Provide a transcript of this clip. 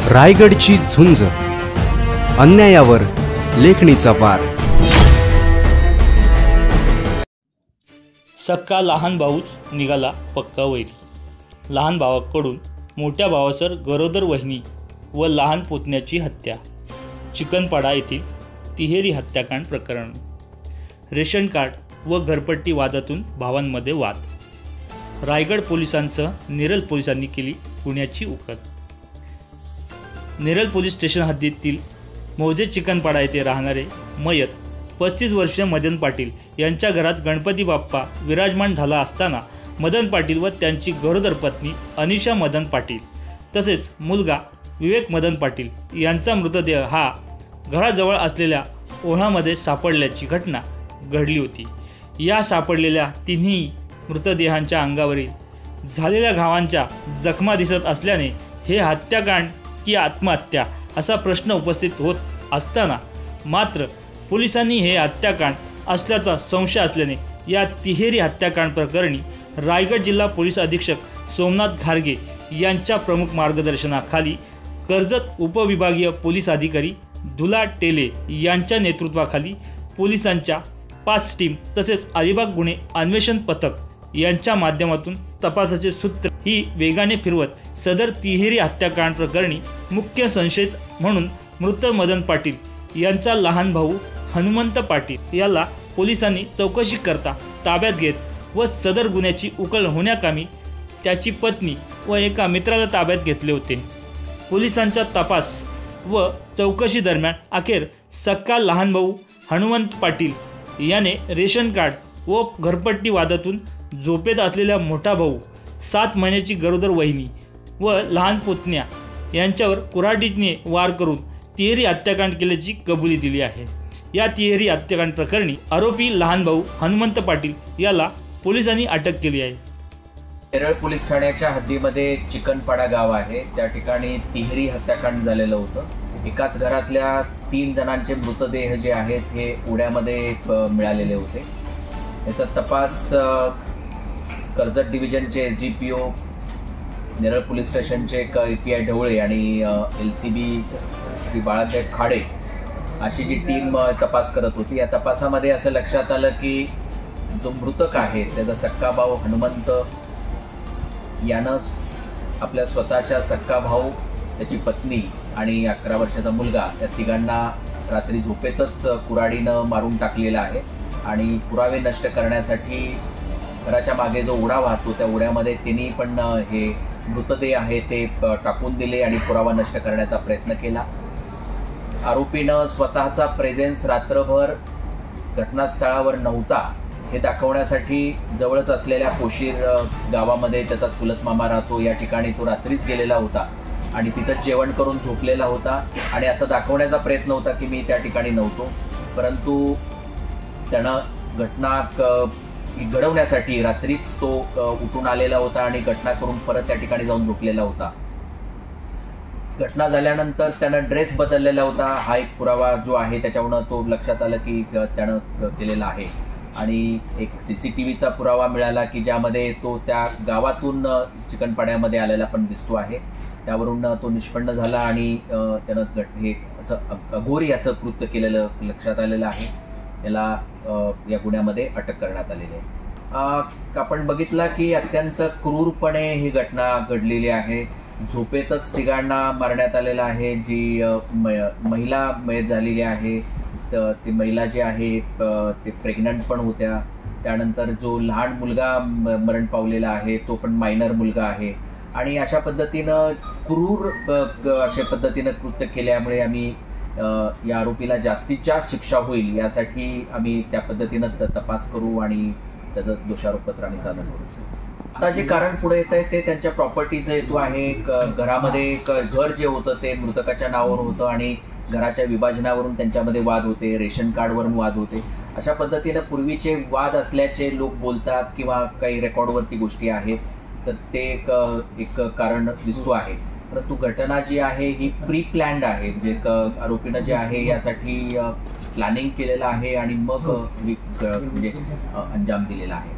रायगडची झुंज, अन्यायावर लेखणीचा वार। सक्का लहान भाऊच निघाला पक्का वैरी। लहान भावाकडून मोठ्या भावासर गरोदर वहिनी व लहान पुतण्याची हत्या। चिकनपाडा येथील तिहेरी हत्याकांड प्रकरण। रेशन कार्ड व घरपट्टी वादातून भावांमध्ये वाद। रायगड पोलिसांसह नेरळ पोलिसांनी केली गुन्ह्याची उकल। नेरळ पोलीस स्टेशन हद्दीतील मौजे चिकनपाडा येथे राहणारे मयत 35 वर्षीय मदन पाटील यांच्या घरात गणपती बाप्पा विराजमान झाला असताना मदन पाटील व त्यांची गरोदर पत्नी अनिशा मदन पाटील तसेच मुलगा विवेक मदन पाटील यांचा मृतदेह हा घराजवळ असलेल्या ओढ्यामध्ये सापडल्याची घटना घडली होती। या सापडलेल्या तिन्ही मृतदेहांच्या अंगावरील झालेल्या घावांच्या जखमा दिसत असल्याने हे हत्याकांड की आत्महत्या असा प्रश्न उपस्थित होत असताना मात्र पोलिसांनी हे हत्याकांड असल्याचा संशय असल्याने या तिहेरी हत्याकांड प्रकरणी रायगड जिल्हा पोलीस अधीक्षक सोमनाथ घारगे यांच्या प्रमुख मार्गदर्शनाखाली कर्जत उपविभागीय पोलीस अधिकारी दुला टेले यांच्या नेतृत्वाखाली पोलिसांच्या 5 टीम तसेच अलिबाग गुन्हे अन्वेषण पथक यांच्या माध्यमातून तपासाचे सूत्र ही वेगाने फिरवत सदर तिहेरी हत्याकांड प्रकरणी मुख्य संशयित म्हणून मृत मदन पाटील यांचा लहान भाऊ हनुमंत पाटील याला पोलिसांनी चौकशी करता ताब्यात घेत व सदर गुन्ह्याची उकल होण्याकामी त्याची पत्नी व एका मित्राला ताब्यात घेतले होते। पोलिसांच्या तपास व चौकशी दरम्यान अखेर सक्का लहान भाऊ हनुमंत पाटील याने रेशन कार्ड व घरपट्टी वादातून झोपेत असलेल्या मोठा भाऊ 7 महिन्याची गरोदर वहिनी व लहान पुतण्या यांच्यावर कुऱ्हाडीने वार करून तिहेरी हत्याकांड केल्याची कबुली दिली आहे। या तिहेरी हत्याकांड प्रकरणी आरोपी लहान भाऊ हनुमंत पाटील याला पोलिसांनी अटक केली आहे। नेरळ पोलीस ठाण्याच्या हद्दीमध्ये चिकनपाडा गाव आहे, त्या ठिकाणी तिहेरी हत्याकांड झालेलं होतं। एकाच घरातल्या 3 जणांचे मृतदेह जे आहेत हे ओढ्यामध्ये मिळालेले होते। याचा तपास कर्जत डिव्हिजनचे SDPO नेरळ पोलीस स्टेशनचे API ढवळे आणि LCB श्री बाळासाहेब खाडे अशी जी टीम तपास करत होती। या तपासामध्ये असं लक्षात आलं की जो मृतक आहे त्याचा सक्का भाऊ हनुमंत यानं आपल्या स्वतःच्या सक्का भाऊ, त्याची पत्नी आणि 11 वर्षाचा मुलगा या तिघांना रात्री झोपेतच कुऱ्हाडीनं मारून टाकलेला आहे आणि पुरावे नष्ट करण्यासाठी घराच्या मागे जो ओढा वाहतो त्या ओढ्यामध्ये त्यांनी पण हे मृतदेह आहे ते टाकून दिले आणि पुरावा नष्ट करण्याचा प्रयत्न केला। आरोपीनं स्वतःचा प्रेझेन्स रात्रभर घटनास्थळावर नव्हता हे दाखवण्यासाठी जवळच असलेल्या पोशीर गावामध्ये त्याचा चुलत मामा राहतो, या ठिकाणी तो रात्रीच गेलेला होता आणि तिथंच जेवण करून झोपलेला होता आणि असं दाखवण्याचा प्रयत्न होता की मी त्या ठिकाणी नव्हतो, परंतु त्यानं घटना घडवण्यासाठी रात्रीच तो उठून आलेला होता आणि घटना करून परत त्या ठिकाणी जाऊन झोपलेला होता। घटना झाल्यानंतर त्यानं ड्रेस बदललेला होता, हा एक पुरावा जो आहे त्याच्यावरून तो लक्षात आलं की त्यानं केलेला आहे। आणि एक CCTVचा पुरावा मिळाला की ज्यामध्ये तो त्या गावातून चिकनपाड्यामध्ये आलेला पण दिसतो आहे, त्यावरून तो निष्पन्न झाला आणि त्यानं हे असं अघोरी असं कृत्य केलेलं लक्षात आलेलं आहे। याला या गुन्ह्यामध्ये अटक करण्यात आलेली आहे। आपण बघितला की अत्यंत क्रूरपणे ही घटना घडलेली आहे। झोपेतच तिघांना मारण्यात आलेलं आहे। जी महिला मयत झालेली आहे, तर ती महिला जी आहे ते प्रेग्नंट पण होत्या। त्यानंतर जो लहान मुलगा मरण पावलेला आहे तो पण मायनर मुलगा आहे आणि अशा पद्धतीनं क्रूर अशा पद्धतीनं कृत्य केल्यामुळे आम्ही या आरोपीला जास्तीत जास्त शिक्षा होईल यासाठी आम्ही त्या पद्धतीनं तपास करू आणि त्याचं दोषारोपपत्र आम्ही सादर करू। आता जे कारण पुढे येत आहे ते त्यांच्या प्रॉपर्टीचा हेतू आहे। घरामध्ये घर जे होतं ते मृतकाच्या नावावर होतं आणि घराच्या विभाजनावरून त्यांच्यामध्ये वाद होते, रेशन कार्डवरून वाद होते। अशा पद्धतीनं पूर्वीचे वाद असल्याचे लोक बोलतात किंवा काही रेकॉर्डवरती गोष्टी आहेत, तर ते एक कारण दिसतो आहे। परंतु घटना जी आहे ही प्री प्लॅन्ड आहे, म्हणजे आरोपीनं जे आहे यासाठी प्लॅनिंग केलेलं आहे आणि मग म्हणजे अंजाम दिलेला आहे।